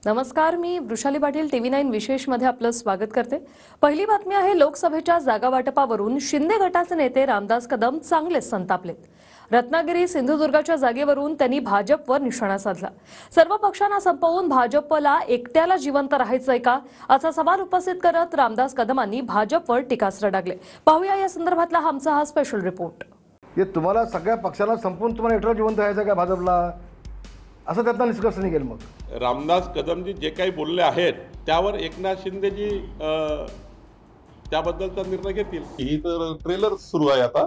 नमस्कार, मी वृषाली पाटील TV9 विशेषमध्ये आपलं स्वागत करते। पहिली बातमी आहे, लोकसभेच्या जागा वाटपावरून शिंदे गटाचे नेते रामदास कदम चांगलेच संतापलेत। रत्नागिरी सिंधुदुर्गाच्या जागेवरून त्यांनी भाजपवर निशाणा साधला। सर्व पक्षांना संपवून भाजपला एकट्याला जिवंत राहायचंय का, असा सवाल उपस्थित करत रामदास कदमांनी भाजपवर टीकास्त्र डागले। पाहूया या संदर्भातला आमचा हा स्पेशल रिपोर्ट। हे तुम्हाला सगळ्या पक्षांना संपवून तुम्हाला एकट्याला जिवंत राहायचं का भाजपला, असं त्यातला निष्कर्ष निघेल। मग रामदास कदमजी जे काही बोलले आहेत त्यावर एकनाथ शिंदेजी त्याबद्दलचा निर्णय घेतील। ही तर ट्रेलर सुरू आहे, आता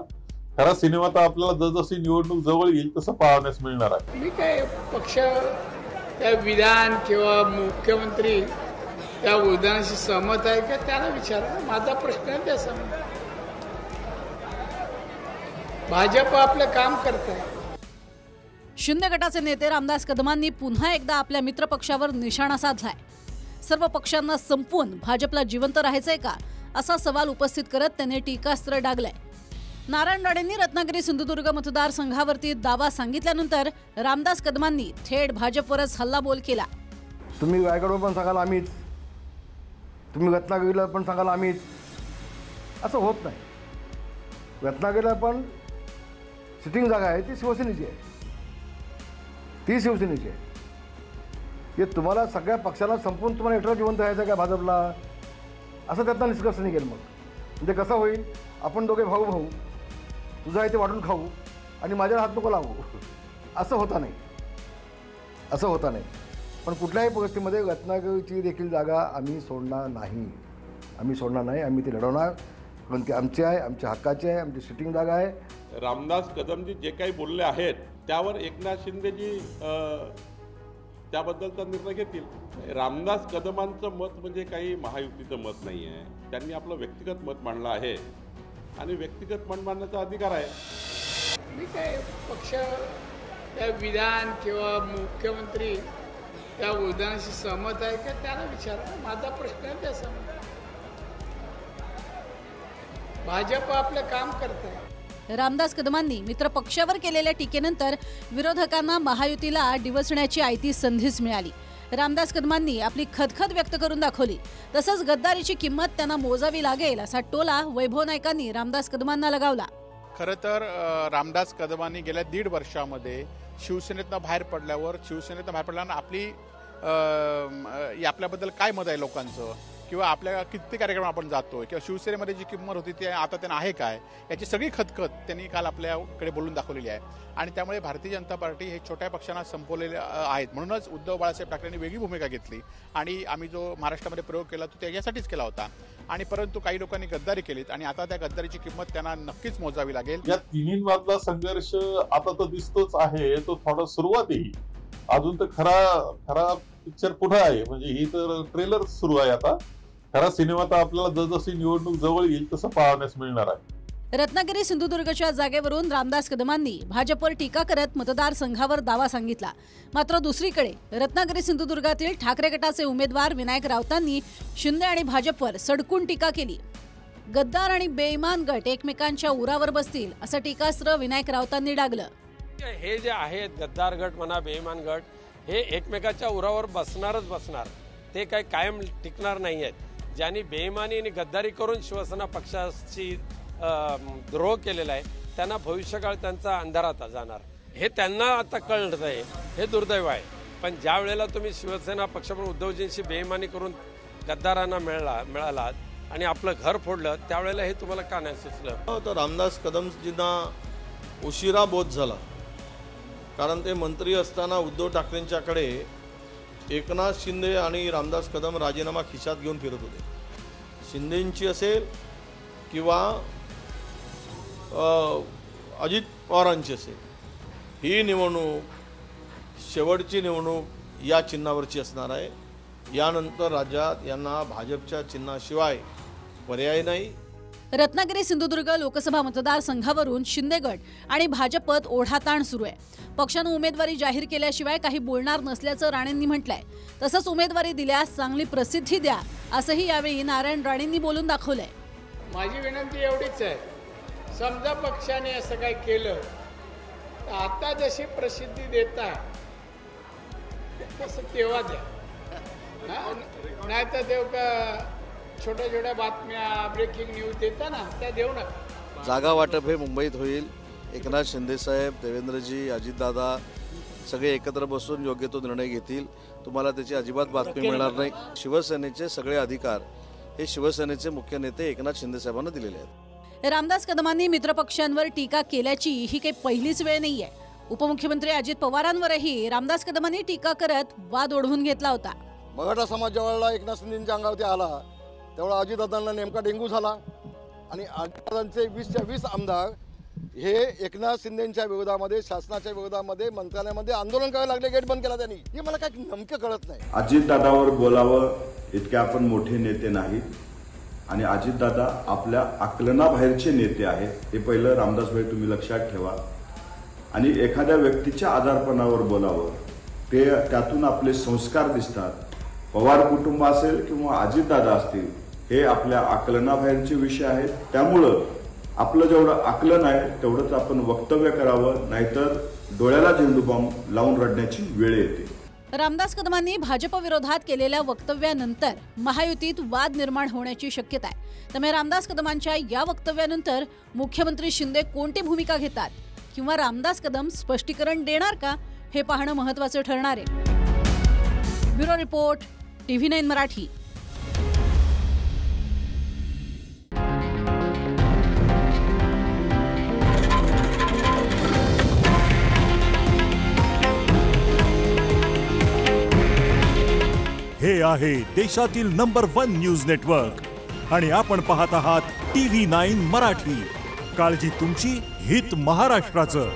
खरा सिनेमा तर आपल्याला जसजशी निवडणूक जवळ येईल तसं पाहण्यास मिळणार आहे। मी काय पक्ष त्या विधान किंवा मुख्यमंत्री त्या विधानाशी सहमत आहे का त्याला विचारा, माझा प्रश्न आहे त्या समोर। भाजप आपलं काम करत आहे। शिंदे गटाचे नेते रामदास कदमांनी पुन्हा एकदा आपल्या मित्रपक्षावर निशाणा साधलाय। सर्व पक्षांना संपवून भाजपला जिवंत राहायचंय का, असा सवाल उपस्थित करत त्यांनी टीकास्त्र डागलंय। नारायण राणेंनी रत्नागिरी सिंधुदुर्ग मतदारसंघावरती दावा सांगितल्यानंतर रामदास कदमांनी थेट भाजपवरच हल्लाबोल केला। तुम्ही रायगडवर पण सांगाल आम्हीच, तुम्ही रत्नागिरीला पण सांगाल आम्हीच, असं होत नाही। रत्नागिरीला पण सिटिंग जागा आहे, ती शिवसेनेची आहे, ती शिवसेनेची आहे। हे तुम्हाला सगळ्या पक्षांना संपवून तुम्हाला एकट्याला जिवंत राहायचं का भाजपला, असं त्यातला निष्कर्ष निघेल। मग म्हणजे कसं होईल, आपण दोघे भाऊ भाऊ, तुझं आहे ते वाटून खाऊ आणि माझ्याला हात नको लावू, असं होता नाही, असं होता नाही। पण कुठल्याही परिस्थितीमध्ये रत्नागिरीची देखील जागा आम्ही सोडणार नाही, आम्ही सोडणार नाही, आम्ही ती लढवणार, कारण ती आमची आहे, आमच्या हक्काची आहे, आमची सिटिंग जागा आहे। रामदास कदमजी जे काही बोलले आहेत त्यावर एकनाथ शिंदेजी त्याबद्दलचा निर्णय घेतील। रामदास कदमांचं मत म्हणजे काही महायुतीचं मत नाही आहे, त्यांनी आपलं व्यक्तिगत मत मांडलं आहे आणि व्यक्तिगत मत मांडण्याचा अधिकार आहे। मी काय पक्ष त्या विधान किंवा मुख्यमंत्री त्या विधानाशी सहमत आहे का त्याला विचारा, माझा प्रश्न आहे त्या समोर। भाजप आपलं काम करत आहे। रामदास कदमांनी मित्रपक्षावर केलेल्या टीकेनंतर विरोधकांना महायुतीला डिवचण्याची आयती संधीच मिळाली। रामदास कदमांनी आपली खदखद व्यक्त करून दाखवली, तसंच गद्दारीची किंमत त्यांना मोजावी लागेल असा टोला वैभव नाईकांनी रामदास कदमांना लगावला। खरं तर रामदास कदमांनी गेल्या 1.5 वर्षामध्ये शिवसेनेतनं बाहेर पडल्यानं आपली आपल्याबद्दल काय मत आहे लोकांचं, किंवा आपल्या किती कार्यक्रम आपण जातोय, किंवा शिवसेनेमध्ये जी किंमत होती ती आता त्यांना आहे काय, याची सगळी खतखत त्यांनी काल आपल्याकडे बोलून दाखवलेली आहे। आणि त्यामुळे भारतीय जनता पार्टी हे छोट्या पक्षांना संपवलेले आहेत, म्हणूनच उद्धव बाळासाहेब ठाकरेंनी वेगळी भूमिका घेतली आणि आम्ही जो महाराष्ट्रामध्ये प्रयोग केला तो त्याच्यासाठीच केला होता। आणि परंतु काही लोकांनी गद्दारी केलीत आणि आता त्या गद्दारीची किंमत त्यांना नक्कीच मोजावी लागेल। या तिन्हींमधला संघर्ष आता तर दिसतोच आहे, तो थोडा सुरुवात आहे, अजून तर खरा पिक्चर पुढे आहे। म्हणजे ही तर ट्रेलर सुरू आहे, आता खरा सिनेमा तर आपल्याला जसजशी निवडणूक जवळ येईल तसं पाहण्यास मिळणार आहे। रत्नागिरी सिंधुदुर्गच्या जागेवरून रामदास कदमांनी भाजपवर टीका करत मतदारसंघावर दावा सांगितला। मात्र दुसरीकडे रत्नागिरी सिंधुदुर्गातील ठाकरे गटाचे उमेदवार विनायक राऊतांनी शिंदे आणि भाजपवर सडकून टीका केली। गद्दार आणि बेईमान गट एकमेकांच्या उरावर बसतील असं टीकास्त्र विनायक राऊतांनी डागलं। हे जे आहेत गद्दार गट म्हणा, बेईमान गट, हे एकमेकाच्या उरावर बसणार, ते काही कायम टिकणार नाही आहेत। ज्यांनी बेईमानी आणि गद्दारी करून शिवसेना पक्षाची द्रोह केलेला आहे त्यांना भविष्यकाळ त्यांचा अंधारात जाणार, हे त्यांना आता कळत आहे, हे दुर्दैव आहे। पण ज्या वेळेला तुम्ही शिवसेना पक्षाकडून उद्धवजींशी बेईमानी करून गद्दारांना मिळालात आणि आपलं घर फोडलं, त्यावेळेला हे तुम्हाला का नाही सुचलं? तर रामदास कदमजींना उशिरा बोध झाला, कारण ते मंत्री असताना उद्धव ठाकरेंच्याकडे एकनाथ शिंदे आणि रामदास कदम राजीनामा खिशात घेऊन फिरत होते। शिंदेंची असेल किंवा अजित पवारांची असेल, ही निवडणूक शेवटची निवडणूक या चिन्हावरची असणार आहे। यानंतर राज्यात यांना भाजपच्या चिन्हाशिवाय पर्याय नाही। रत्नागिरी सिंधुदुर्ग लोकसभा मतदारसंघावरून शिंदे गट आणि भाजपत ओढाताण सुरू आहे। पक्षानं उमेदवारी जाहीर केल्याशिवाय काही बोलणार नसल्याचं राणेंनी म्हटलंय। तसंच उमेदवारी दिल्यास चांगली प्रसिद्धी द्या, असंही यावेळी नारायण राणेंनी बोलून दाखवलंय। माझी विनंती एवढीच आहे, समजा पक्षाने असं काही केलं तर आता जशी प्रसिद्धी देता तसं तेव्हा द्या। नाही तर देऊ का छोट्या छोट्या बातम्या ब्रेकिंग न्यूज देता ना त्या देऊ नका. जागा वाटप हे मुंबईत होईल. एकनाथ शिंदेसाहेब, देवेंद्रजी, अजितदादा सगळे एकत्र बसून योग्य तो निर्णय घेतील. तुम्हाला त्याची अजिबात बातमी मिळणार नाही. शिवसेनेचे सगळे अधिकार हे शिवसेनेचे मुख्य नेते एकनाथ शिंदेसाहेबांना दिलेले आहेत. रामदास कदमांनी मित्रपक्षांवर टीका केल्याची ही काही पहिलीच वेळ नाहीये. उपमुख्यमंत्री अजित पवारांवरही रामदास कदमांनी टीका करत वाद ओढवून घेतला होता. मराठा समाज ज्यावेळेला एकनाथ शिंदेच्या अंगावरती आला तेवढा अजितदादांना नेमका डेंगू झाला आणि अजितदादांचे 20च्या 20 आमदार हे एकनाथ शिंदेच्या विरोधामध्ये, शासनाच्या विरोधामध्ये मंत्रालयामध्ये आंदोलन करायला लागले. गेट बंद केला त्यांनी. हे मला काही नेमकं कळत नाही. अजितदादावर बोलावं इतके आपण मोठे नेते नाहीत आणि अजितदादा आपल्या आकलनाबाहेरचे नेते आहेत. हे पहिलं रामदासभाई तुम्ही लक्षात ठेवा. आणि एखाद्या व्यक्तीच्या आजारपणावर बोलावं ते त्यातून आपले संस्कार दिसतात. पवार कुटुंब असेल किंवा अजितदादा असतील हे आपल्या आकलनाबाहेरचे विषय आहेत. त्यामुळं आपलं जेवढं आकलन आहे तेवढंच आपण वक्तव्य करावं, नाहीतर डोळ्याला झेंडूबाम लावून रडण्याची वेळ येते. रामदास कदमांनी भाजप विरोधात केलेल्या वक्तव्यानंतर महायुतीत वाद निर्माण होण्याची शक्यता आहे. त्यामुळे रामदास कदमांच्या या वक्तव्यानंतर मुख्यमंत्री शिंदे कोणती भूमिका घेतात किंवा रामदास कदम स्पष्टीकरण देणार का हे पाहणं महत्त्वाचं ठरणार आहे. Bureau report, TV9 Marathi. हे आहे देशातील नंबर 1 न्यूज नेटवर्क आणि आपण पाहत आहात TV9 मराठी. काळजी तुमची, हित महाराष्ट्राचं.